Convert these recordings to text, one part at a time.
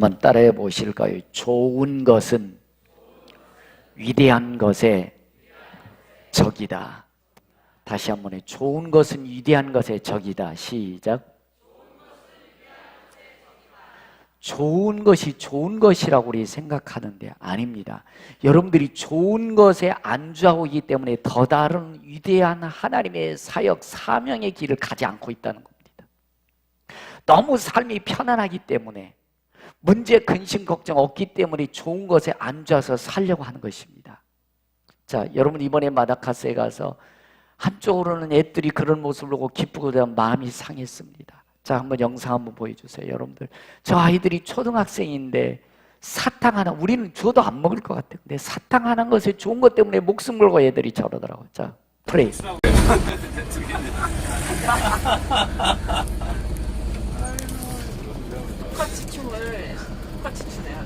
한번 따라해 보실까요? 좋은 것은 위대한 것의 적이다. 다시 한번 해. 좋은 것은 위대한 것의 적이다. 시작. 좋은 것이 좋은 것이라고 우리 생각하는데 아닙니다. 여러분들이 좋은 것에 안주하고 있기 때문에 더 다른 위대한 하나님의 사역, 사명의 길을 가지 않고 있다는 겁니다. 너무 삶이 편안하기 때문에, 문제, 근심, 걱정 없기 때문에 좋은 것에 안주해서 살려고 하는 것입니다. 자, 여러분 이번에 마다카스에 가서 한쪽으로는 애들이 그런 모습을 보고 기쁘고 대한 마음이 상했습니다. 자, 한번 영상 한번 보여주세요. 여러분들, 저 아이들이 초등학생인데 사탕 하나, 우리는 줘도 안 먹을 것 같아요. 근데 사탕 하나 것에 좋은 것 때문에 목숨 걸고 애들이 저러더라고요. 자, 프레이. 똑같이 춤을 똑같이 추네요.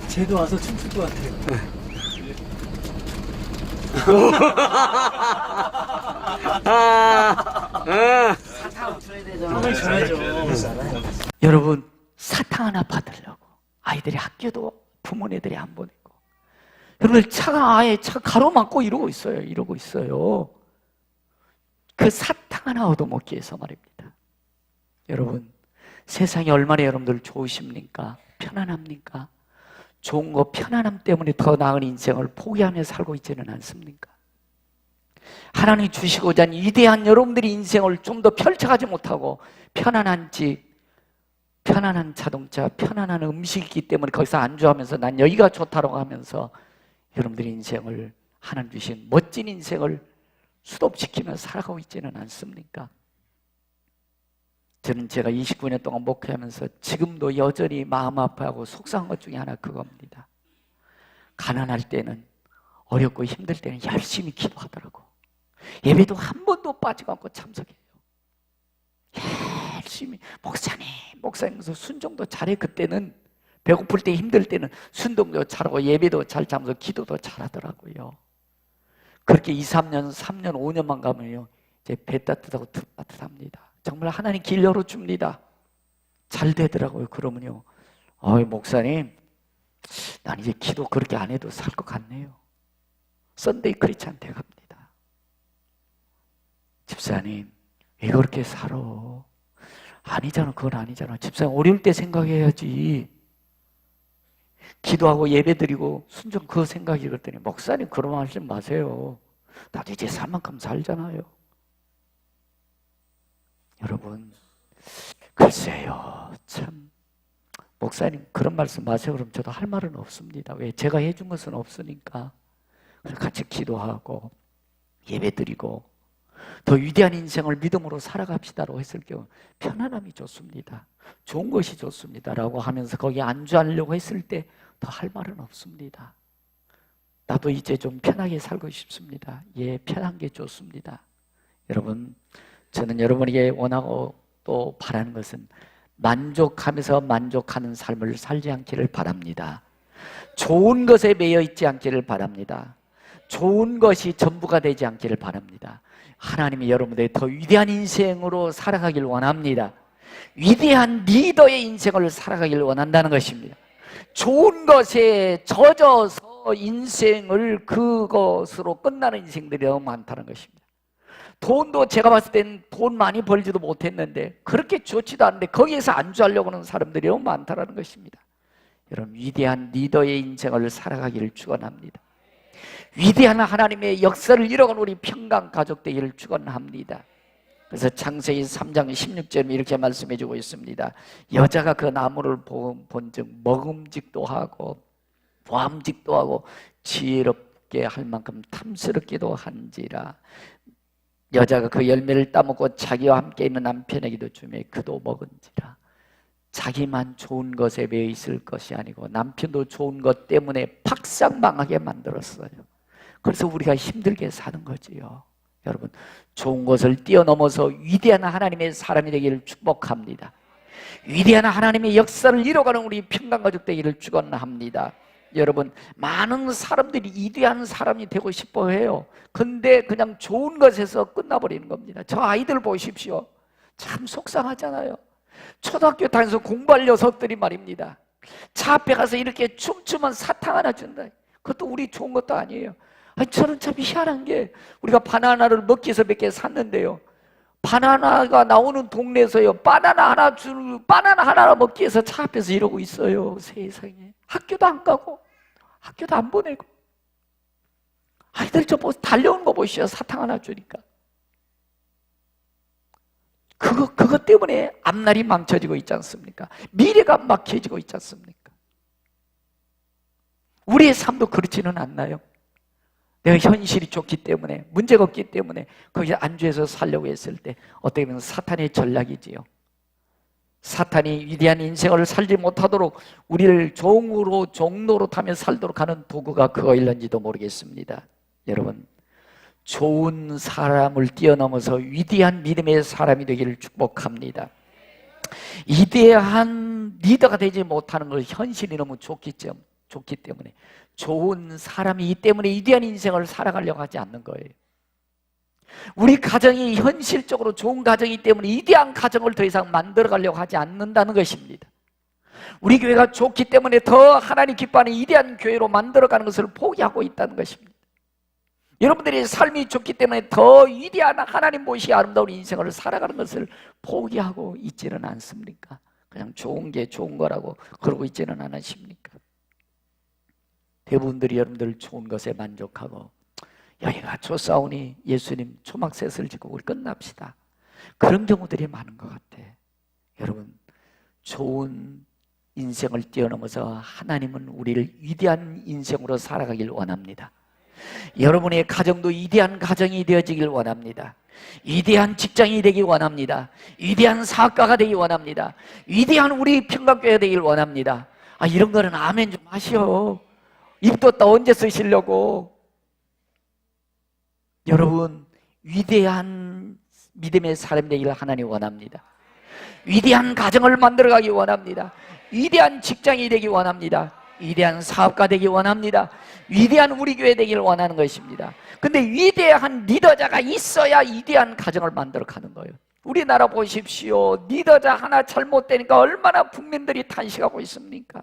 쟤도 와서 춤출 것 같아요. 사탕 줘야 되잖아. 춤을 춰야죠. 여러분, 사탕 하나 받으려고 아이들이 학교도 부모네들이 안 보내고, 여러분들 차가 아예 차 가로막고 이러고 있어요. 그 사탕 하나 얻어먹기 위해서 말입니다. 여러분, 세상이 얼마나 여러분들 좋으십니까? 편안합니까? 좋은 거, 편안함 때문에 더 나은 인생을 포기하며 살고 있지는 않습니까? 하나님이 주시고자 한 위대한 여러분들의 인생을 좀 더 펼쳐가지 못하고 편안한 집, 편안한 자동차, 편안한 음식이기 때문에 거기서 안주하면서 난 여기가 좋다고 하면서 여러분들의 인생을, 하나님 주신 멋진 인생을 수도업시키며 살아가고 있지는 않습니까? 저는 제가 29년 동안 목회하면서 지금도 여전히 마음 아파하고 속상한 것 중에 하나 그겁니다. 가난할 때는, 어렵고 힘들 때는 열심히 기도하더라고. 예배도 한 번도 빠지고 않고 참석해요. 열심히 목사님 그래서 순종도 잘해. 그때는 배고플 때, 힘들 때는 순종도 잘하고 예배도 잘 참석, 기도도 잘하더라고요. 그렇게 2, 3년, 5년만 가면요, 이제 배 따뜻하고 따뜻합니다. 정말 하나님 길 열어줍니다. 잘 되더라고요. 그러면요, 목사님, 난 이제 기도 그렇게 안 해도 살 것 같네요. 썬데이 크리스찬한테 갑니다. 집사님, 왜 그렇게 살아? 아니잖아, 그건 아니잖아. 집사님, 어려울 때 생각해야지. 기도하고 예배드리고 순종 그거 생각이. 그랬더니, 목사님 그런 말 하지 마세요. 나도 이제 살 만큼 살잖아요. 여러분, 글쎄요, 참, 목사님 그런 말씀 마세요. 그럼 저도 할 말은 없습니다. 왜? 제가 해준 것은 없으니까. 그래서 같이 기도하고 예배드리고 더 위대한 인생을 믿음으로 살아갑시다라고 했을 경우 편안함이 좋습니다. 좋은 것이 좋습니다 라고 하면서 거기에 안주하려고 했을 때 더 할 말은 없습니다. 나도 이제 좀 편하게 살고 싶습니다. 예, 편한 게 좋습니다. 여러분, 저는 여러분에게 원하고 또 바라는 것은 만족하면서 만족하는 삶을 살지 않기를 바랍니다. 좋은 것에 매여 있지 않기를 바랍니다. 좋은 것이 전부가 되지 않기를 바랍니다. 하나님이 여러분들의 더 위대한 인생으로 살아가길 원합니다. 위대한 리더의 인생을 살아가길 원한다는 것입니다. 좋은 것에 젖어서 인생을 그것으로 끝나는 인생들이 너무 많다는 것입니다. 돈도 제가 봤을 땐 돈 많이 벌지도 못했는데 그렇게 좋지도 않은데 거기에서 안주하려고 하는 사람들이 너무 많다는 것입니다. 여러분, 위대한 리더의 인생을 살아가기를 축원합니다. 위대한 하나님의 역사를 이뤄가는 우리 평강 가족 되기를 축원합니다. 그래서 창세기 3장 16절에 이렇게 말씀해 주고 있습니다. 여자가 그 나무를 본즉 먹음직도 하고 보암직도 하고 지혜롭게 할 만큼 탐스럽기도 한지라. 여자가 그 열매를 따먹고 자기와 함께 있는 남편에게도 주매 그도 먹은지라. 자기만 좋은 것에 매여 있을 것이 아니고 남편도 좋은 것 때문에 박상망하게 만들었어요. 그래서 우리가 힘들게 사는 거지요. 여러분, 좋은 것을 뛰어넘어서 위대한 하나님의 사람이 되기를 축복합니다. 위대한 하나님의 역사를 이뤄가는 우리 평강가족 되기를 축원합니다. 여러분, 많은 사람들이 위대한 사람이 되고 싶어 해요. 근데 그냥 좋은 것에서 끝나버리는 겁니다. 저 아이들 보십시오. 참 속상하잖아요. 초등학교 다니면서 공부할 녀석들이 말입니다. 차 앞에 가서 이렇게 춤추면 사탕 하나 준다. 그것도 우리 좋은 것도 아니에요. 아니, 저는 참 희한한 게 우리가 바나나를 먹기 위해서 몇 개 샀는데요. 바나나가 나오는 동네에서요. 바나나 하나 먹기 위해서 차 앞에서 이러고 있어요. 세상에. 학교도 안 가고 학교도 안 보내고. 아이들 저 뭐 달려오는 거 보시죠. 사탕 하나 주니까. 그것 때문에 앞날이 망쳐지고 있지 않습니까? 미래가 막혀지고 있지 않습니까? 우리의 삶도 그렇지는 않나요? 내가 현실이 좋기 때문에, 문제가 없기 때문에 거기에 안주해서 살려고 했을 때 어떻게 보면 사탄의 전략이지요. 사탄이 위대한 인생을 살지 못하도록 우리를 종로로 타며 살도록 하는 도구가 그거일런지도 모르겠습니다. 여러분, 좋은 사람을 뛰어넘어서 위대한 믿음의 사람이 되기를 축복합니다. 위대한 리더가 되지 못하는 걸 현실이 너무 좋기 때문에 좋은 사람이기 때문에 위대한 인생을 살아가려고 하지 않는 거예요. 우리 가정이 현실적으로 좋은 가정이기 때문에 위대한 가정을 더 이상 만들어가려고 하지 않는다는 것입니다. 우리 교회가 좋기 때문에 더 하나님 기뻐하는 위대한 교회로 만들어가는 것을 포기하고 있다는 것입니다. 여러분들의 삶이 좋기 때문에 더 위대한 하나님 보시기에 아름다운 인생을 살아가는 것을 포기하고 있지는 않습니까? 그냥 좋은 게 좋은 거라고 그러고 있지는 않으십니까? 대부분들이 여러분들 좋은 것에 만족하고 여기가 좋사오니 예수님 초막셋을 짓고 우리 끝납시다. 그런 경우들이 많은 것 같아. 여러분, 좋은 인생을 뛰어넘어서 하나님은 우리를 위대한 인생으로 살아가길 원합니다. 여러분의 가정도 위대한 가정이 되어지길 원합니다. 위대한 직장이 되길 원합니다. 위대한 사업가가 되길 원합니다. 위대한 우리 평강교회가 되길 원합니다. 이런 거는 아멘 좀 하시오. 입 뒀다 언제 쓰시려고. 여러분, 위대한 믿음의 사람 되기를 하나님 원합니다. 위대한 가정을 만들어가기 원합니다. 위대한 직장이 되기 원합니다. 위대한 사업가 되기 원합니다. 위대한 우리 교회 되기를 원하는 것입니다. 근데 위대한 리더자가 있어야 위대한 가정을 만들어가는 거예요. 우리나라 보십시오. 리더자 하나 잘못되니까 얼마나 국민들이 탄식하고 있습니까?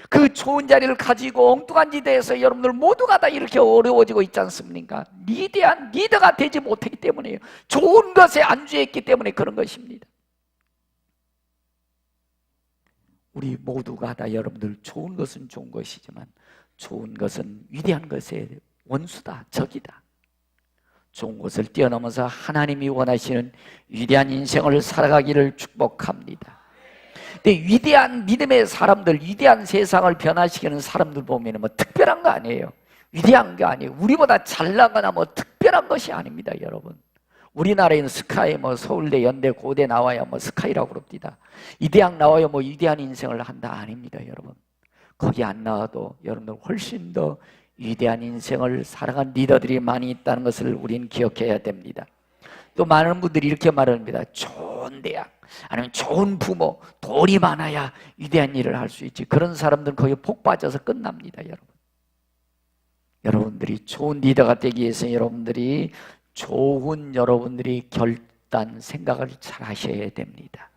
그 좋은 자리를 가지고 엉뚱한 지대에서 여러분들 모두가 다 이렇게 어려워지고 있지 않습니까? 위대한 리더가 되지 못했기 때문이에요. 좋은 것에 안주했기 때문에 그런 것입니다. 우리 모두가 다 여러분들 좋은 것은 좋은 것이지만 좋은 것은 위대한 것의 원수다, 적이다. 좋은 것을 뛰어넘어서 하나님이 원하시는 위대한 인생을 살아가기를 축복합니다. 근데 위대한 믿음의 사람들, 위대한 세상을 변화시키는 사람들 보면 뭐 특별한 거 아니에요. 위대한 게 아니에요. 우리보다 잘나거나 뭐 특별한 것이 아닙니다, 여러분. 우리나라에는 스카이, 서울대, 연대, 고대 나와야 스카이라고 그럽니다. 이 대학 나와야 위대한 인생을 한다 아닙니다, 여러분. 거기 안 나와도 여러분들 훨씬 더 위대한 인생을 살아간 리더들이 많이 있다는 것을 우리는 기억해야 됩니다. 또 많은 분들이 이렇게 말합니다. 좋은 대학, 아니면 좋은 부모, 돈이 많아야 위대한 일을 할 수 있지. 그런 사람들은 거기 복 빠져서 끝납니다, 여러분. 여러분들이 좋은 리더가 되기 위해서 여러분들이 결단, 생각을 잘 하셔야 됩니다.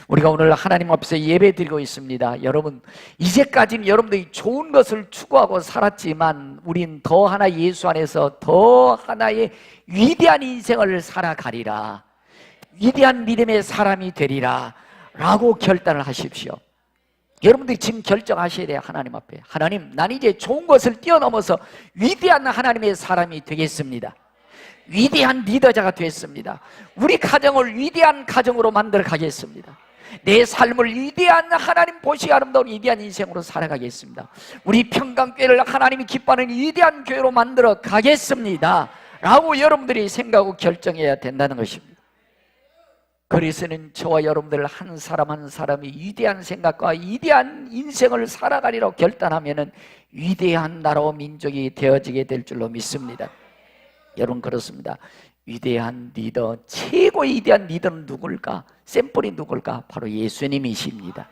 우리가 오늘 하나님 앞에서 예배 드리고 있습니다. 여러분, 이제까지는 여러분들이 좋은 것을 추구하고 살았지만 우린 더 하나 예수 안에서 더 하나의 위대한 인생을 살아가리라, 위대한 믿음의 사람이 되리라 라고 결단을 하십시오. 여러분들이 지금 결정하셔야 돼요. 하나님 앞에. 하나님, 난 이제 좋은 것을 뛰어넘어서 위대한 하나님의 사람이 되겠습니다. 위대한 리더자가 됐습니다. 우리 가정을 위대한 가정으로 만들어 가겠습니다. 내 삶을 위대한 하나님 보시기 아름다운 위대한 인생으로 살아가겠습니다. 우리 평강교회를 하나님이 기뻐하는 위대한 교회로 만들어 가겠습니다 라고 여러분들이 생각하고 결정해야 된다는 것입니다. 그래서는 저와 여러분들 한 사람 한 사람이 위대한 생각과 위대한 인생을 살아가리라고 결단하면 위대한 나라와 민족이 되어지게 될 줄로 믿습니다. 여러분, 그렇습니다. 위대한 리더, 최고의 위대한 리더는 누굴까? 샘플이 누굴까? 바로 예수님이십니다.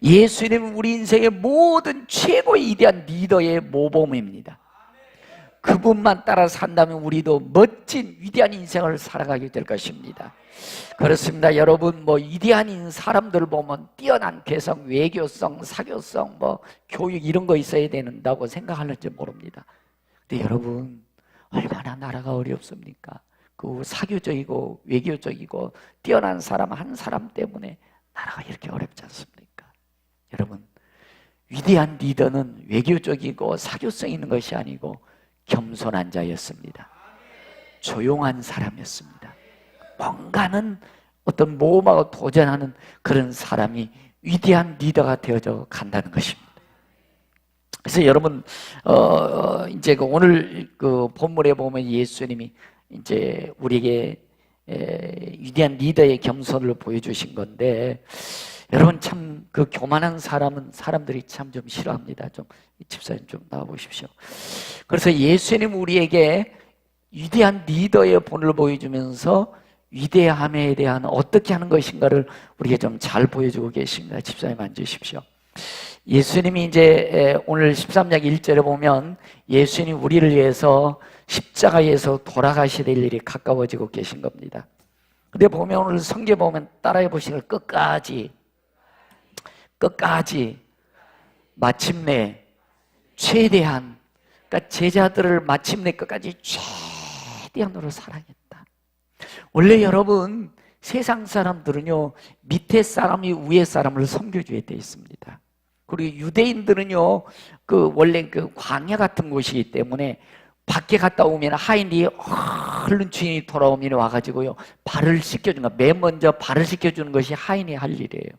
예수님은 우리 인생의 모든 최고의 위대한 리더의 모범입니다. 그분만 따라 산다면 우리도 멋진 위대한 인생을 살아가게 될 것입니다. 그렇습니다. 여러분, 위대한 사람들 보면 뛰어난 개성, 외교성, 사교성, 교육 이런 거 있어야 된다고 생각하는지 모릅니다. 근데 여러분, 얼마나 나라가 어렵습니까? 그 사교적이고 외교적이고 뛰어난 사람 한 사람 때문에 나라가 이렇게 어렵지 않습니까? 여러분, 위대한 리더는 외교적이고 사교성 있는 것이 아니고 겸손한 자였습니다. 조용한 사람이었습니다. 뭔가는 어떤 모험하고 도전하는 그런 사람이 위대한 리더가 되어져 간다는 것입니다. 그래서 여러분, 이제 오늘 그 본문에 보면 예수님이 이제 우리에게 위대한 리더의 겸손을 보여주신 건데, 여러분 참 그 교만한 사람은 사람들이 참 좀 싫어합니다. 좀 집사님 좀 나와보십시오. 그래서 예수님 우리에게 위대한 리더의 본을 보여주면서 위대함에 대한 어떻게 하는 것인가를 우리에게 좀 잘 보여주고 계십니다. 집사님 앉으십시오. 예수님이 이제 오늘 13장 1절에 보면 예수님이 우리를 위해서 십자가에서 돌아가셔야 될 일이 가까워지고 계신 겁니다. 근데 보면 오늘 성경 보면 따라해 보시면 끝까지 마침내 최대한, 그러니까 제자들을 마침내 끝까지 최대한으로 사랑했다. 원래 여러분 세상 사람들은요 밑에 사람이 위에 사람을 섬겨줘야 돼 있습니다. 그리고 유대인들은요 원래 광야 같은 곳이기 때문에 밖에 갔다 오면 하인이 얼른 주인이 돌아오면 와가지고요 발을 씻겨주는 거, 맨 먼저 발을 씻겨주는 것이 하인이 할 일이에요.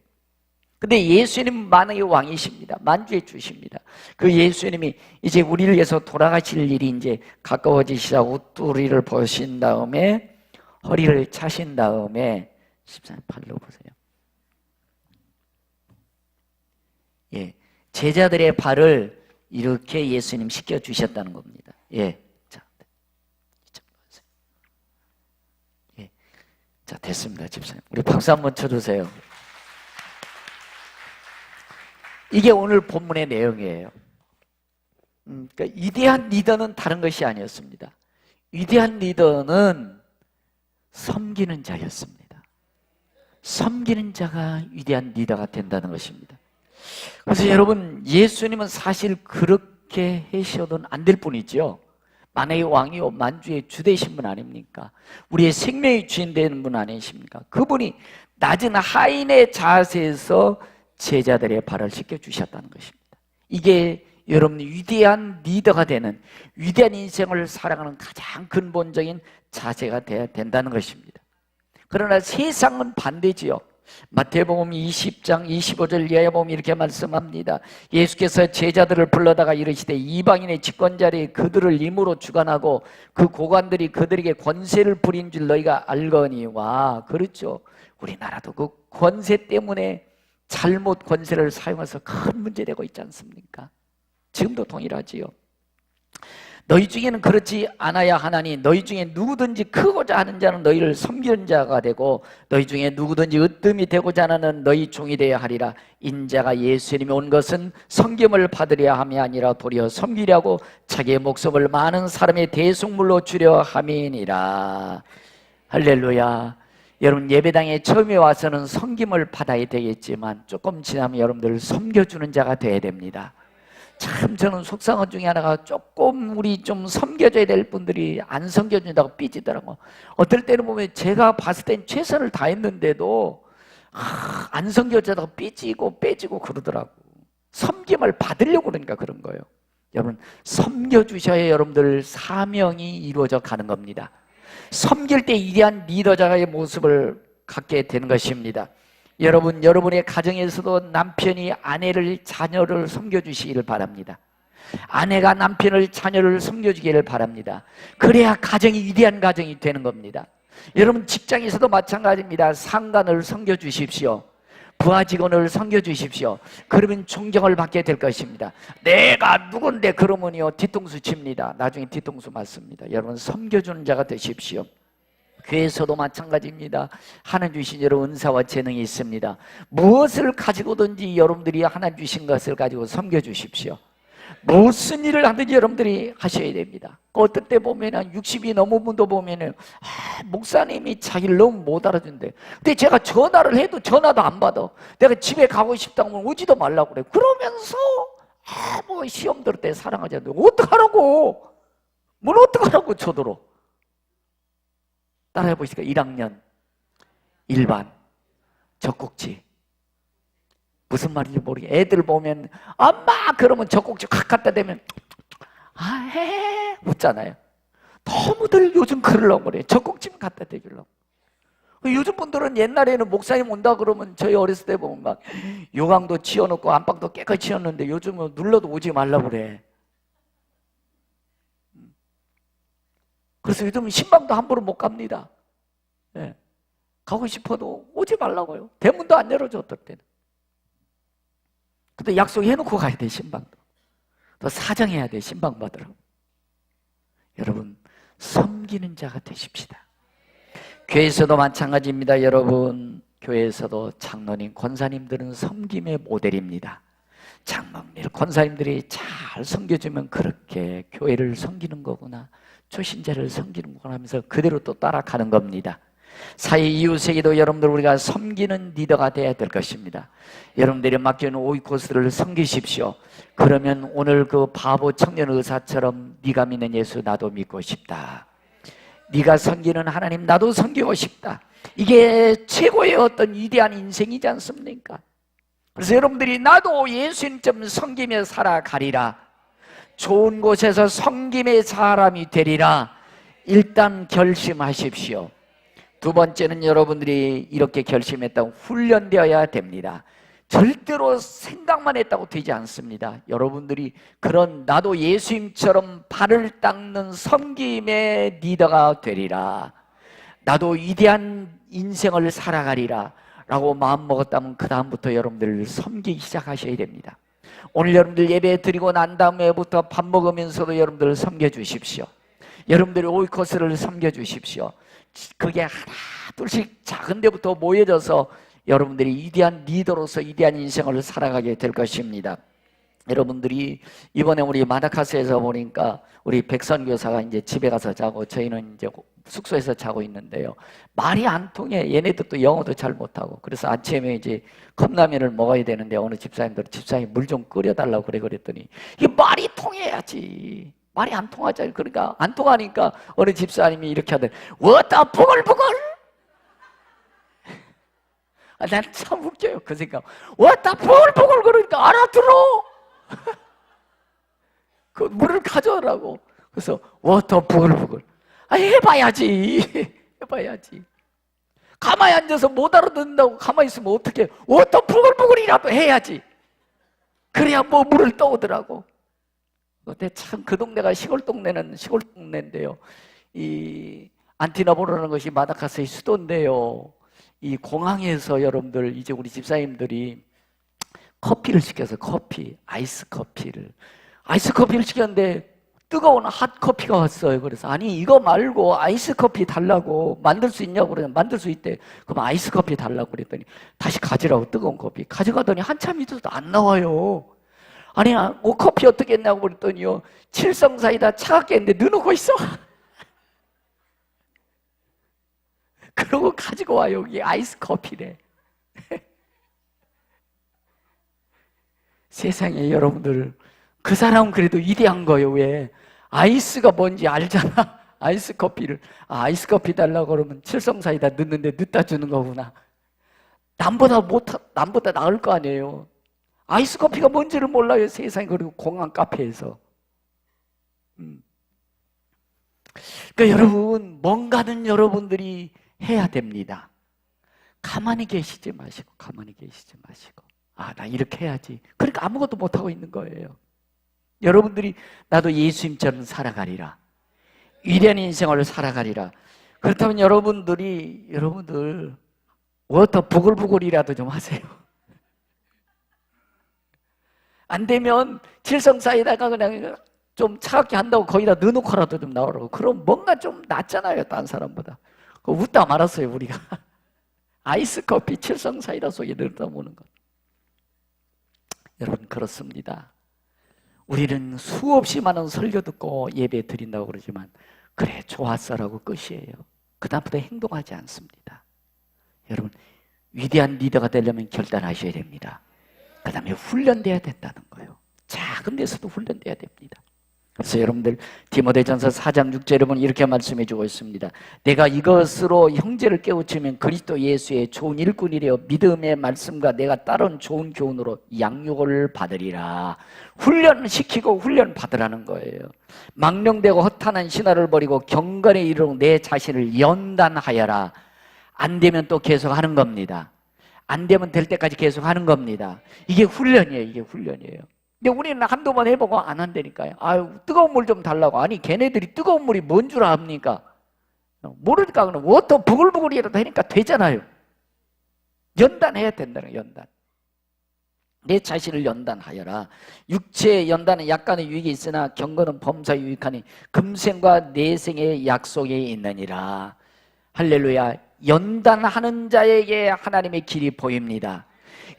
근데 예수님은 만왕의 왕이십니다. 만주의 주십니다. 그 예수님이 이제 우리를 위해서 돌아가실 일이 이제 가까워지시자 옷두리를 벗으신 다음에 허리를 차신 다음에 14절 8로 보세요. 예, 제자들의 발을 이렇게 예수님 씻겨 주셨다는 겁니다. 예, 자, 예, 자 됐습니다, 집사님. 우리 박수 한번 쳐주세요. 이게 오늘 본문의 내용이에요. 그러니까 위대한 리더는 다른 것이 아니었습니다. 위대한 리더는 섬기는 자였습니다. 섬기는 자가 위대한 리더가 된다는 것입니다. 그래서 여러분, 예수님은 사실 그렇게 하셔도는 안 될 뿐이죠. 만왕의 왕이요 만주의 주 되신 분 아닙니까? 우리의 생명의 주인 되는 분 아니십니까? 그분이 낮은 하인의 자세에서 제자들의 발을 씻겨주셨다는 것입니다. 이게 여러분 위대한 리더가 되는, 위대한 인생을 살아가는 가장 근본적인 자세가 돼야 된다는 것입니다. 그러나 세상은 반대지요. 마태복음 20장 25절 이하에 보면 이렇게 말씀합니다. 예수께서 제자들을 불러다가 이르시되 이방인의 집권자리 그들을 임으로 주관하고 그 고관들이 그들에게 권세를 부린 줄 너희가 알거니와. 그렇죠. 우리나라도 그 권세 때문에 잘못 권세를 사용해서 큰 문제되고 있지 않습니까? 지금도 동일하지요. 너희 중에는 그렇지 않아야 하나니 너희 중에 누구든지 크고자 하는 자는 너희를 섬기는 자가 되고 너희 중에 누구든지 으뜸이 되고자 하는 너희 종이 되어야 하리라. 인자가 예수님이 온 것은 섬김을 받으려 함이 아니라 도리어 섬기려고 자기의 목숨을 많은 사람의 대속물로 주려 함이니라. 할렐루야. 여러분 예배당에 처음에 와서는 섬김을 받아야 되겠지만 조금 지나면 여러분들 섬겨주는 자가 되어야 됩니다. 참 저는 속상한 중에 하나가 조금 우리 좀 섬겨줘야 될 분들이 안 섬겨준다고 삐지더라고. 어떨 때는 보면 제가 봤을 땐 최선을 다했는데도 안 섬겨주다가 삐지고 빼지고 그러더라고. 섬김을 받으려고 그러니까 그런 거예요. 여러분 섬겨주셔야 여러분들 사명이 이루어져 가는 겁니다. 섬길 때 위대한 리더자의 모습을 갖게 되는 것입니다. 여러분, 여러분의 가정에서도 남편이 아내를, 자녀를 섬겨주시기를 바랍니다. 아내가 남편을, 자녀를 섬겨주기를 바랍니다. 그래야 가정이 위대한 가정이 되는 겁니다. 여러분 직장에서도 마찬가지입니다. 상관을 섬겨주십시오. 부하 직원을 섬겨주십시오. 그러면 존경을 받게 될 것입니다. 내가 누군데 그러면요 뒤통수 칩니다. 나중에 뒤통수 맞습니다. 여러분 섬겨주는 자가 되십시오. 교회에서도 마찬가지입니다. 하나님 주신 여러 은사와 재능이 있습니다. 무엇을 가지고든지 여러분들이 하나님 주신 것을 가지고 섬겨주십시오. 무슨 일을 하든지 여러분들이 하셔야 됩니다. 어떤 때 보면은 60이 넘은 분도 보면은 목사님이 자기를 너무 못 알아준대. 근데 제가 전화를 해도 전화도 안 받아. 내가 집에 가고 싶다고 하면 오지도 말라고 그래. 그러면서 뭐 시험 들을 때 사랑하지 않는데 어떡하라고? 뭘 어떡하라고 저더러. 따라해 보시니까 1학년 일반 젖꼭지. 무슨 말인지 모르게 애들 보면 엄마 그러면 젖꼭지 확 갖다 대면 웃잖아요. 너무들 요즘 그러려고 그래. 젖꼭지만 갖다 대주려고. 요즘 분들은 옛날에는 목사님 온다 그러면 저희 어렸을 때 보면 막 요강도 치워놓고 안방도 깨끗이 치웠는데 요즘은 눌러도 오지 말라고 그래. 그래서 요즘 신방도 함부로 못 갑니다. 네. 가고 싶어도 오지 말라고요. 대문도 안 열어줘 어떨 때는. 근데 약속해놓고 가야 돼. 신방도 또 사정해야 돼. 신방 받으라고. 여러분 섬기는 자가 되십시다. 교회에서도 마찬가지입니다. 여러분 교회에서도 장로님, 권사님들은 섬김의 모델입니다. 장로님, 권사님들이 잘 섬겨주면 그렇게 교회를 섬기는 거구나, 초신자를 섬기는 거구나 하면서 그대로 또 따라가는 겁니다. 사회 이웃에게도 여러분들 우리가 섬기는 리더가 되어야 될 것입니다. 여러분들이 맡겨놓은 오이코스를 섬기십시오. 그러면 오늘 그 바보 청년 의사처럼 네가 믿는 예수 나도 믿고 싶다, 네가 섬기는 하나님 나도 섬기고 싶다, 이게 최고의 어떤 위대한 인생이지 않습니까? 그래서 여러분들이 나도 예수님처럼 섬기며 살아가리라, 좋은 곳에서 섬김의 사람이 되리라, 일단 결심하십시오. 두 번째는 여러분들이 이렇게 결심했다고 훈련되어야 됩니다. 절대로 생각만 했다고 되지 않습니다. 여러분들이 그런 나도 예수님처럼 발을 닦는 섬김의 리더가 되리라, 나도 위대한 인생을 살아가리라 라고 마음먹었다면 그 다음부터 여러분들을 섬기기 시작하셔야 됩니다. 오늘 여러분들 예배 드리고 난 다음에부터 밥 먹으면서도 여러분들을 섬겨주십시오. 여러분들이 오이코스를 섬겨주십시오. 그게 하나 둘씩 작은 데부터 모여져서 여러분들이 위대한 리더로서 위대한 인생을 살아가게 될 것입니다. 여러분들이 이번에 우리 마다카스에서 보니까 우리 백선 교사가 이제 집에 가서 자고 저희는 이제 숙소에서 자고 있는데요. 말이 안 통해. 얘네들도 영어도 잘 못하고. 그래서 아침에 이제 컵라면을 먹어야 되는데 어느 집사님들 집사님 물 좀 끓여달라고 그랬더니 이게 말이 통해야지. 말이 안 통하잖아요. 그러니까 안 통하니까 어느 집사님이 이렇게 하더니 워다 부글부글. 난 참 웃겨요. 그 생각. 워다 부글부글 그러니까 알아들어. 그 물을 가져오라고. 그래서 워터 부글부글. 해봐야지. 해봐야지. 가만히 앉아서 못 알아듣는다고 가만히 있으면 어떡해. 워터 부글부글이라도 해야지. 그래야 뭐 물을 떠오더라고. 근데 참 그 동네가 시골 동네인데요. 이 안티나보라는 것이 마다카스의 수도인데요. 이 공항에서 여러분들 이제 우리 집사님들이 커피를 시켜서 아이스 커피를 시켰는데 뜨거운 핫커피가 왔어요. 그래서 아니 이거 말고 아이스 커피 달라고, 만들 수 있냐고 그러면 만들 수 있대. 그럼 아이스 커피 달라고 그랬더니 다시 가지라고 뜨거운 커피 가져가더니 한참 있어도 안 나와요. 아니 커피 어떻게 했냐고 그랬더니요, 칠성사이다 차갑게 했는데 넣어놓고 있어. 그러고 가지고 와. 여기 아이스 커피래. 세상에 여러분들, 그 사람은 그래도 위대한 거예요. 왜? 아이스가 뭔지 알잖아. 아이스 커피를 아이스 커피 달라고 그러면 칠성사이다 넣는데 넣다 주는 거구나. 남보다 나을 거 아니에요. 아이스 커피가 뭔지를 몰라요. 세상에. 그리고 공항 카페에서. 그러니까 여러분, 뭔가는 여러분들이 해야 됩니다. 가만히 계시지 마시고 나 이렇게 해야지. 그러니까 아무것도 못하고 있는 거예요. 여러분들이 나도 예수님처럼 살아가리라, 위대한 인생을 살아가리라. 그렇다면 여러분들 워터 부글부글이라도 좀 하세요. 안 되면 칠성사이다가 그냥 좀 차갑게 한다고 거기다 넣어놓고라도 좀 나오라고. 그럼 뭔가 좀 낫잖아요, 딴 사람보다. 웃다 말았어요, 우리가. 아이스 커피 칠성사이다 속에 넣어다 보는 것. 여러분, 그렇습니다. 우리는 수없이 많은 설교 듣고 예배 드린다고 그러지만 그래 좋았어라고 끝이에요. 그 다음부터 행동하지 않습니다. 여러분 위대한 리더가 되려면 결단하셔야 됩니다. 그 다음에 훈련돼야 된다는 거예요. 작은 데서도 훈련돼야 됩니다. 그래서 여러분들 디모데전서 4장 6절에 보면 이렇게 말씀해 주고 있습니다. 내가 이것으로 형제를 깨우치면 그리스도 예수의 좋은 일꾼이래요. 믿음의 말씀과 내가 따른 좋은 교훈으로 양육을 받으리라. 훈련시키고 훈련 받으라는 거예요. 망령되고 허탄한 신화를 버리고 경건에 이르러 내 자신을 연단하여라. 안 되면 또 계속 하는 겁니다. 안 되면 될 때까지 계속 하는 겁니다. 이게 훈련이에요. 이게 훈련이에요. 근데 우리는 한두 번 해보고 안 한다니까요. 아유, 뜨거운 물 좀 달라고. 아니, 걔네들이 뜨거운 물이 뭔 줄 압니까? 모르니까 그냥 워터 부글부글이라도 하니까 되잖아요. 연단해야 된다는 거예요, 연단. 내 자신을 연단하여라. 육체의 연단은 약간의 유익이 있으나 경건은 범사에 유익하니 금생과 내생의 약속에 있느니라. 할렐루야. 연단하는 자에게 하나님의 길이 보입니다.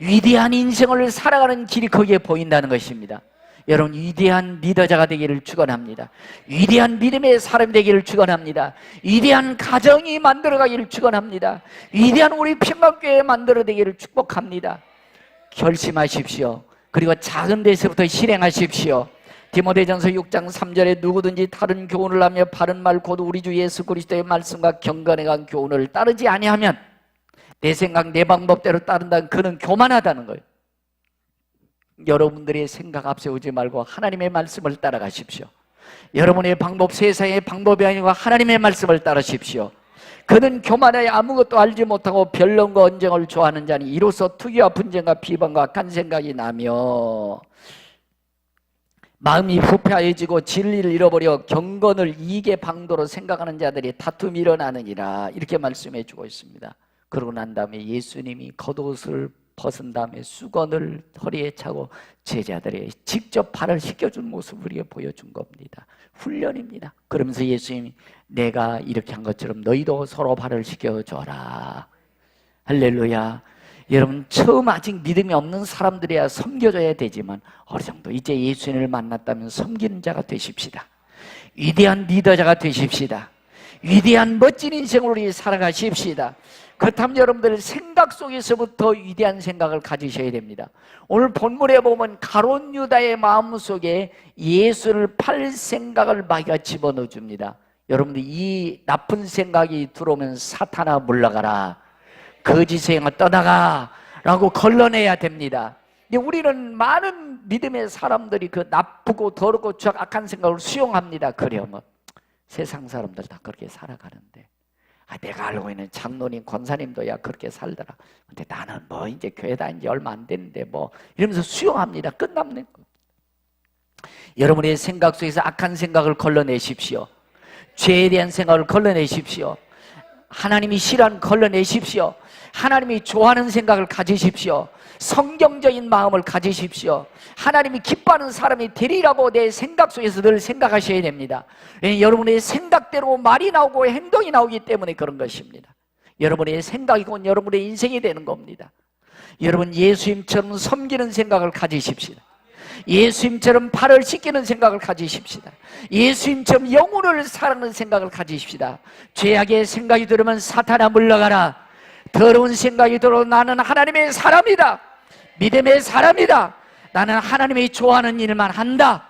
위대한 인생을 살아가는 길이 거기에 보인다는 것입니다. 여러분 위대한 리더자가 되기를 축원합니다. 위대한 믿음의 사람이 되기를 축원합니다. 위대한 가정이 만들어가기를 축원합니다. 위대한 우리 평강교회 만들어내기를 축복합니다. 결심하십시오. 그리고 작은 데서부터 실행하십시오. 디모데전서 6장 3절에 누구든지 다른 교훈을 하며 바른 말 곧 우리 주 예수 그리스도의 말씀과 경건에 간 교훈을 따르지 아니하면 내 생각 내 방법대로 따른다는 그는 교만하다는 거예요. 여러분들의 생각 앞세우지 말고 하나님의 말씀을 따라가십시오. 여러분의 방법 세상의 방법이 아니고 하나님의 말씀을 따르십시오. 그는 교만하여 아무것도 알지 못하고 변론과 언쟁을 좋아하는 자니 이로써 투기와 분쟁과 비방과 악한 생각이 나며 마음이 부패하여지고 진리를 잃어버려 경건을 이익의 방도로 생각하는 자들이 다툼이 일어나느니라. 이렇게 말씀해 주고 있습니다. 그러고 난 다음에 예수님이 겉옷을 벗은 다음에 수건을 허리에 차고 제자들에게 직접 발을 씻겨준 모습을 우리에게 보여준 겁니다. 훈련입니다. 그러면서 예수님이 내가 이렇게 한 것처럼 너희도 서로 발을 씻겨줘라. 할렐루야. 여러분 처음 아직 믿음이 없는 사람들이야 섬겨줘야 되지만 어느 정도 이제 예수님을 만났다면 섬기는 자가 되십시다. 위대한 리더자가 되십시다. 위대한 멋진 인생을 우리 살아가십시다. 그렇다면 여러분들 생각 속에서부터 위대한 생각을 가지셔야 됩니다. 오늘 본문에 보면 가룟 유다의 마음속에 예수를 팔 생각을 마귀가 집어넣어 줍니다. 여러분들 이 나쁜 생각이 들어오면 사탄아 물러가라. 거짓의 영아 떠나가 라고 걸러내야 됩니다. 근데 우리는 많은 믿음의 사람들이 그 나쁘고 더럽고 악한 생각을 수용합니다. 그래요 뭐 세상 사람들 다 그렇게 살아가는데 내가 알고 있는 장로님 권사님도야 그렇게 살더라. 근데 나는 뭐 이제 교회 다닌 지 얼마 안 됐는데 뭐 이러면서 수용합니다. 끝납니다. 여러분의 생각 속에서 악한 생각을 걸러내십시오. 죄에 대한 생각을 걸러내십시오. 하나님이 싫어하는 걸러내십시오. 하나님이 좋아하는 생각을 가지십시오. 성경적인 마음을 가지십시오. 하나님이 기뻐하는 사람이 되리라고 내 생각 속에서 늘 생각하셔야 됩니다. 왜냐하면 여러분의 생각대로 말이 나오고 행동이 나오기 때문에 그런 것입니다. 여러분의 생각이 곧 여러분의 인생이 되는 겁니다. 여러분 예수님처럼 섬기는 생각을 가지십시다. 예수님처럼 발을 씻기는 생각을 가지십시다. 예수님처럼 영혼을 사랑하는 생각을 가지십시다. 죄악의 생각이 들으면 사탄아 물러가라. 더러운 생각이 들어 나는 하나님의 사람이다. 믿음의 사람이다. 나는 하나님이 좋아하는 일만 한다.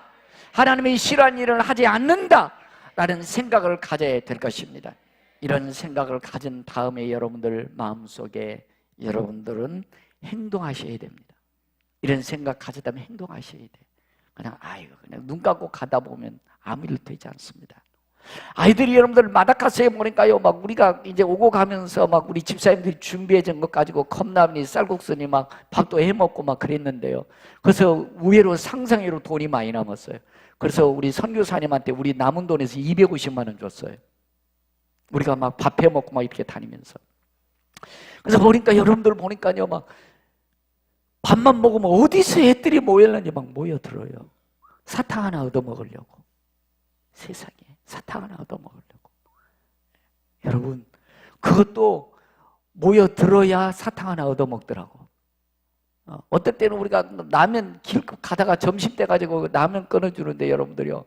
하나님이 싫어하는 일을 하지 않는다. 라는 생각을 가져야 될 것입니다. 이런 생각을 가진 다음에 여러분들 마음속에 여러분들은 행동하셔야 됩니다. 이런 생각 가졌다면 행동하셔야 돼. 그냥 그냥 눈 감고 가다 보면 아무 일 되지 않습니다. 아이들이 여러분들 마다카스에 보니까요, 막 우리가 이제 오고 가면서 막 우리 집사님들이 준비해 준 것 가지고 컵라면이 쌀국수니 막 밥도 해 먹고 막 그랬는데요. 그래서 의외로 상상외로 돈이 많이 남았어요. 그래서 우리 선교사님한테 우리 남은 돈에서 250만 원 줬어요. 우리가 막 밥 해 먹고 막 이렇게 다니면서. 그래서 보니까 여러분들 보니까요, 막 밥만 먹으면 어디서 애들이 모였는지 막 모여들어요. 사탕 하나 얻어먹으려고. 세상에 사탕 하나 얻어먹으려고. 여러분 그것도 모여들어야 사탕 하나 얻어먹더라고. 어떨 때는 우리가 라면 길 가다가 점심때 가지고 라면 끊어주는데 여러분들요,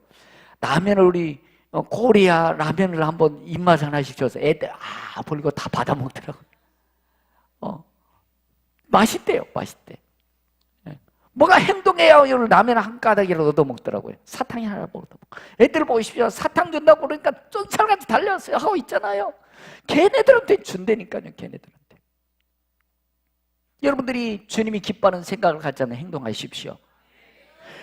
라면을 우리 코리아 라면을 한번 입맛 하나씩 줘서 애들 버리고 다 받아 먹더라고요. 맛있대요, 맛있대. 뭐가 행동해야 라면 한 가닥이라도 얻어 먹더라고요. 사탕이 하나 얻어 먹고. 애들 보십시오. 사탕 준다고 그러니까 쫓아가서 달려서 하고 있잖아요. 걔네들한테 준다니까요, 걔네들한테. 여러분들이 주님이 기뻐하는 생각을 갖자면 행동하십시오.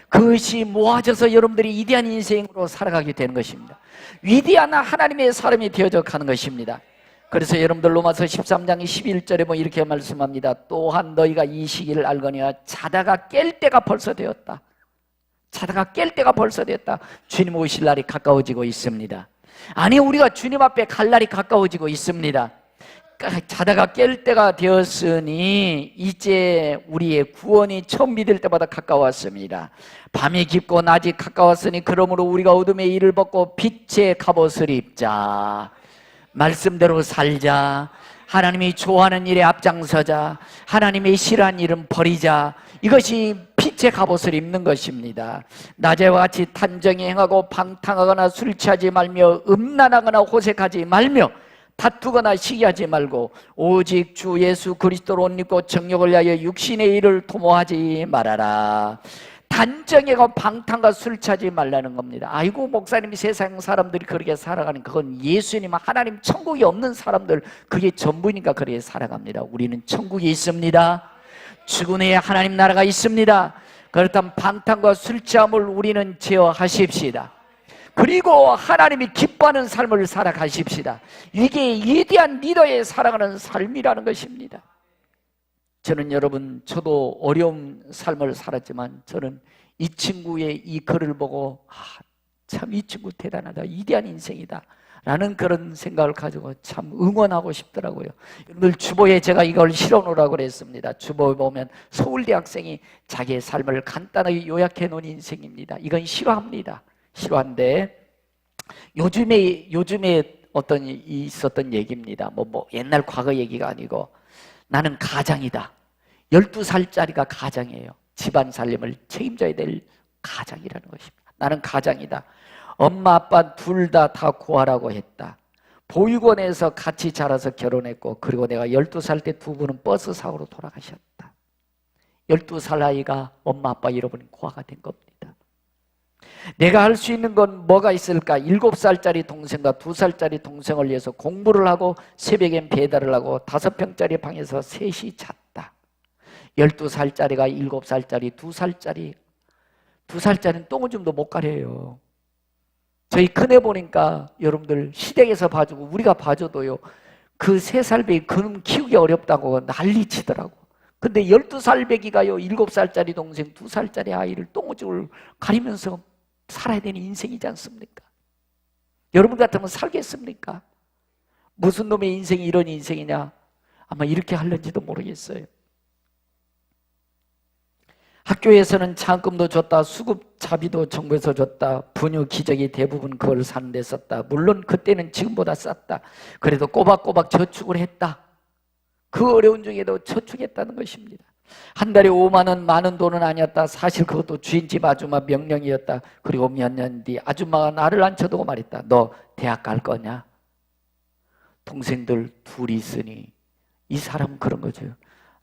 그것이 모아져서 여러분들이 위대한 인생으로 살아가게 되는 것입니다. 위대한 하나님의 사람이 되어져 가는 것입니다. 그래서 여러분들 로마서 13장 11절에 뭐 이렇게 말씀합니다. 또한 너희가 이 시기를 알거니와 자다가 깰 때가 벌써 되었다. 자다가 깰 때가 벌써 되었다. 주님 오실 날이 가까워지고 있습니다. 아니, 우리가 주님 앞에 갈 날이 가까워지고 있습니다. 자다가 깰 때가 되었으니 이제 우리의 구원이 처음 믿을 때보다 가까웠습니다. 밤이 깊고 낮이 가까웠으니 그러므로 우리가 어둠의 일을 벗고 빛의 갑옷을 입자. 말씀대로 살자. 하나님이 좋아하는 일에 앞장서자. 하나님의 싫어하는 일은 버리자. 이것이 빛의 갑옷을 입는 것입니다. 낮에와 같이 탄정히 행하고 방탕하거나 술 취하지 말며 음란하거나 호색하지 말며 다투거나 시기하지 말고 오직 주 예수 그리스도로 옷 입고 정욕을 위하여 육신의 일을 도모하지 말아라. 단정하고 방탕과 술 취하지 말라는 겁니다. 아이고, 목사님이 세상 사람들이 그렇게 살아가는, 그건 예수님 하나님 천국이 없는 사람들, 그게 전부니까 그렇게 살아갑니다. 우리는 천국이 있습니다. 죽은 후에 하나님 나라가 있습니다. 그렇다면 방탕과 술 취함을 우리는 제어하십시다. 그리고 하나님이 기뻐하는 삶을 살아가십시다. 이게 위대한 리더의 살아가는 삶이라는 것입니다. 저는 여러분, 저도 어려운 삶을 살았지만 저는 이 친구의 이 글을 보고 참 이 친구 대단하다, 위대한 인생이다 라는 그런 생각을 가지고 참 응원하고 싶더라고요. 여러분들, 주보에 제가 이걸 실어놓으라고 그랬습니다. 주보에 보면 서울대 학생이 자기의 삶을 간단하게 요약해 놓은 인생입니다. 이건 실화입니다. 실화인데 요즘에 어떤 있었던 얘기입니다. 뭐 옛날 과거 얘기가 아니고, 나는 가장이다. 12살짜리가 가장이에요. 집안 살림을 책임져야 될 가장이라는 것입니다. 나는 가장이다. 엄마 아빠 둘 다 구하라고 했다. 보육원에서 같이 자라서 결혼했고, 그리고 내가 12살 때 두 분은 버스 사고로 돌아가셨다. 12살 아이가 엄마 아빠 잃어버린 고아가 된 겁니다. 내가 할 수 있는 건 뭐가 있을까? 7살짜리 동생과 2살짜리 동생을 위해서 공부를 하고 새벽엔 배달을 하고 5평짜리 방에서 셋이 잤다. 12살짜리가 7살짜리, 2살짜리는 똥오줌도 못 가려요. 저희 큰애 보니까 여러분들 시댁에서 봐주고 우리가 봐줘도요, 그 3살 배기 그놈 키우기 어렵다고 난리치더라고. 근데 12살 배기가요, 7살짜리 동생, 2살짜리 아이를 똥오줌을 가리면서 살아야 되는 인생이지 않습니까? 여러분 같으면 살겠습니까? 무슨 놈의 인생이 이런 인생이냐? 아마 이렇게 할는지도 모르겠어요. 학교에서는 장학금도 줬다. 수급자비도 정부에서 줬다. 분유 기저귀 대부분 그걸 사는 데 썼다. 물론 그때는 지금보다 쌌다. 그래도 꼬박꼬박 저축을 했다. 그 어려운 중에도 저축했다는 것입니다. 한 달에 5만 원, 많은 돈은 아니었다. 사실 그것도 주인집 아줌마 명령이었다. 그리고 몇 년 뒤 아줌마가 나를 앉혀두고 말했다. 너 대학 갈 거냐? 동생들 둘이 있으니 이 사람은 그런 거죠.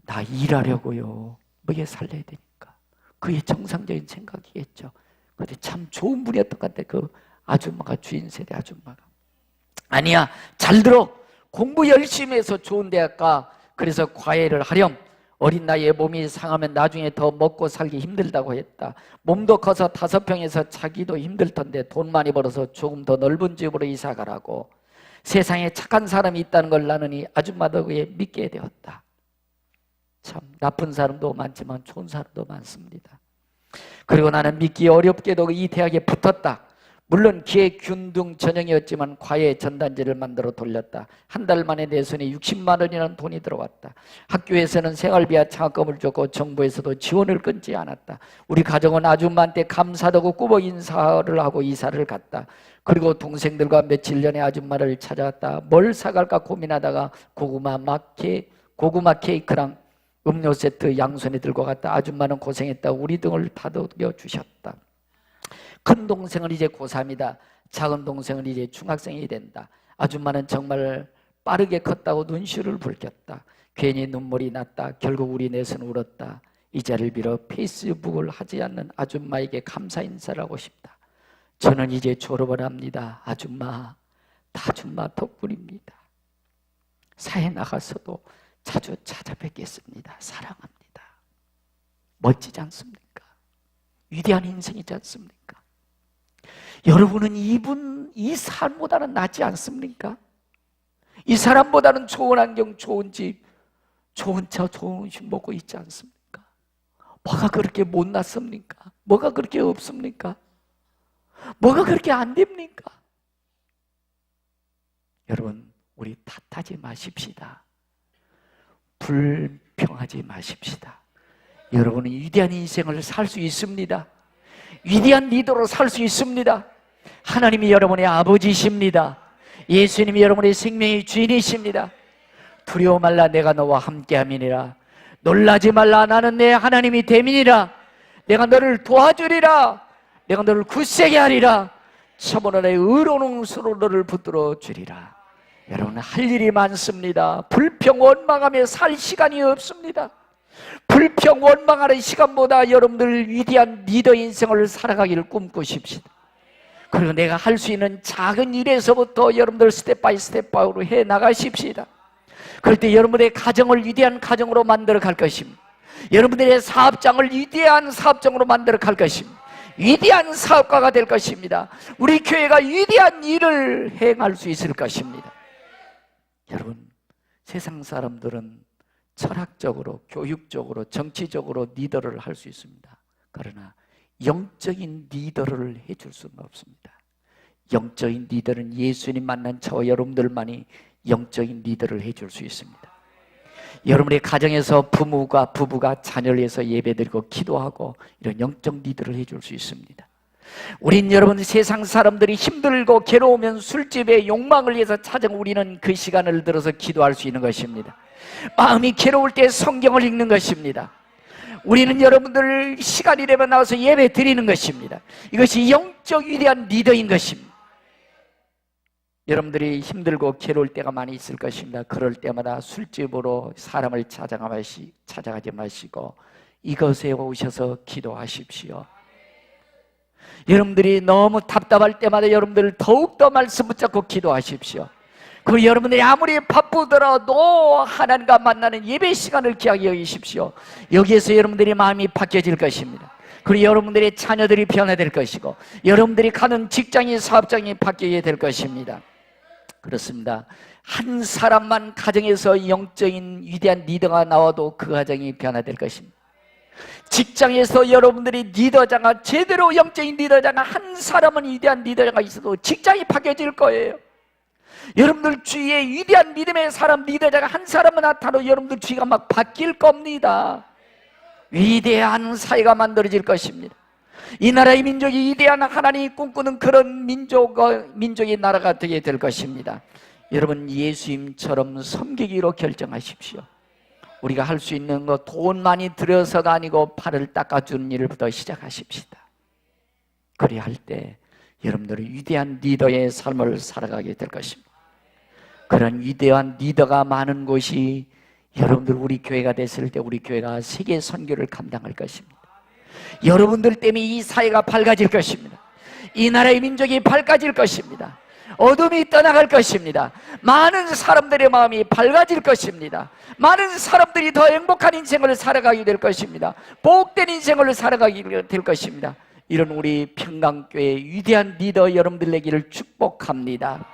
나 일하려고요. 먹여 살려야 되니까. 그게 정상적인 생각이겠죠. 그런데 참 좋은 분이었던 것 같아. 그 아줌마가, 주인 세대 아줌마가. 아니야, 잘 들어. 공부 열심히 해서 좋은 대학 가. 그래서 과외를 하렴. 어린 나이에 몸이 상하면 나중에 더 먹고 살기 힘들다고 했다. 몸도 커서 5평에서 자기도 힘들 텐데 돈 많이 벌어서 조금 더 넓은 집으로 이사 가라고. 세상에 착한 사람이 있다는 걸 나누니 아줌마도 그에 믿게 되었다. 참 나쁜 사람도 많지만 좋은 사람도 많습니다. 그리고 나는 믿기 어렵게도 이 대학에 붙었다. 물론 기획 균등 전형이었지만 과외 전단지를 만들어 돌렸다. 한 달 만에 내 손에 60만 원이라는 돈이 들어왔다. 학교에서는 생활비와 장학금을 줬고 정부에서도 지원을 끊지 않았다. 우리 가정은 아줌마한테 감사하다고 꾸벅 인사를 하고 이사를 갔다. 그리고 동생들과 며칠 전에 아줌마를 찾아왔다. 뭘 사갈까 고민하다가 고구마 케이크랑 음료 세트 양손에 들고 갔다. 아줌마는 고생했다. 우리 등을 다독여 주셨다. 큰 동생은 이제 고3이다. 작은 동생은 이제 중학생이 된다. 아줌마는 정말 빠르게 컸다고 눈시울을 붉혔다. 괜히 눈물이 났다. 결국 우리 넷은 울었다. 이 자리를 빌어 페이스북을 하지 않는 아줌마에게 감사 인사를 하고 싶다. 저는 이제 졸업을 합니다. 아줌마, 아줌마 덕분입니다. 사회 나가서도 자주 찾아뵙겠습니다. 사랑합니다. 멋지지 않습니까? 위대한 인생이지 않습니까? 여러분은 이 삶보다는 낫지 않습니까? 이 사람보다는 좋은 환경, 좋은 집, 좋은 차, 좋은 음식 먹고 있지 않습니까? 뭐가 그렇게 못났습니까? 뭐가 그렇게 없습니까? 뭐가 그렇게 안 됩니까? 여러분, 우리 탓하지 마십시다. 불평하지 마십시다. 여러분은 위대한 인생을 살 수 있습니다. 위대한 리더로 살 수 있습니다. 하나님이 여러분의 아버지십니다. 예수님이 여러분의 생명의 주인이십니다. 두려워 말라, 내가 너와 함께함이니라. 놀라지 말라, 나는 내 하나님이 됨이니라. 내가 너를 도와주리라. 내가 너를 굳세게 하리라. 처벌하여 의로운 수로 너를 붙들어 주리라. 여러분, 할 일이 많습니다. 불평 원망하며 살 시간이 없습니다. 불평 원망하는 시간보다 여러분들 위대한 리더 인생을 살아가기를 꿈꾸십시다. 그리고 내가 할 수 있는 작은 일에서부터 여러분들 스텝 바이 스텝으로 해 나가십시다. 그럴 때 여러분의 가정을 위대한 가정으로 만들어 갈 것입니다. 여러분들의 사업장을 위대한 사업장으로 만들어 갈 것입니다. 위대한 사업가가 될 것입니다. 우리 교회가 위대한 일을 행할 수 있을 것입니다. 여러분, 세상 사람들은 철학적으로, 교육적으로, 정치적으로 리더를 할 수 있습니다. 그러나 영적인 리더를 해줄 수는 없습니다. 영적인 리더는 예수님 만난 저와 여러분들만이 영적인 리더를 해줄 수 있습니다. 여러분의 가정에서 부부가 자녀를 위해서 예배드리고 기도하고 이런 영적 리더를 해줄 수 있습니다. 우린 여러분, 세상 사람들이 힘들고 괴로우면 술집에 욕망을 위해서 찾아온 우리는 그 시간을 들어서 기도할 수 있는 것입니다. 마음이 괴로울 때 성경을 읽는 것입니다. 우리는 여러분들 시간이 되면 나와서 예배 드리는 것입니다. 이것이 영적 위대한 리더인 것입니다. 여러분들이 힘들고 괴로울 때가 많이 있을 것입니다. 그럴 때마다 술집으로 사람을 찾아가지 마시고 이것에 오셔서 기도하십시오. 여러분들이 너무 답답할 때마다 여러분들 더욱더 말씀 붙잡고 기도하십시오. 그리고 여러분들이 아무리 바쁘더라도 하나님과 만나는 예배 시간을 귀하게 여기십시오. 여기에서 여러분들의 마음이 바뀌어질 것입니다. 그리고 여러분들의 자녀들이 변화될 것이고 여러분들이 가는 직장이, 사업장이 바뀌게 될 것입니다. 그렇습니다. 한 사람만 가정에서 영적인 위대한 리더가 나와도 그 가정이 변화될 것입니다. 직장에서 여러분들이 리더자가, 제대로 영적인 리더자가 한 사람은 위대한 리더자가 있어도 직장이 바뀌어질 거예요. 여러분들 주위에 위대한 믿음의 사람, 리더자가 한 사람은 나타나도 여러분들 주위가 막 바뀔 겁니다. 위대한 사회가 만들어질 것입니다. 이 나라의 민족이 위대한 하나님이 꿈꾸는 그런 민족의 나라가 되게 될 것입니다. 여러분, 예수님처럼 섬기기로 결정하십시오. 우리가 할 수 있는 거 돈 많이 들여서가 아니고 발을 닦아주는 일부터 시작하십시다. 그래야 할 때 여러분들은 위대한 리더의 삶을 살아가게 될 것입니다. 그런 위대한 리더가 많은 곳이 여러분들 우리 교회가 됐을 때 우리 교회가 세계 선교를 감당할 것입니다. 여러분들 때문에 이 사회가 밝아질 것입니다. 이 나라의 민족이 밝아질 것입니다. 어둠이 떠나갈 것입니다. 많은 사람들의 마음이 밝아질 것입니다. 많은 사람들이 더 행복한 인생을 살아가게 될 것입니다. 복된 인생을 살아가게 될 것입니다. 이런 우리 평강교회의 위대한 리더 여러분들 되기를 축복합니다.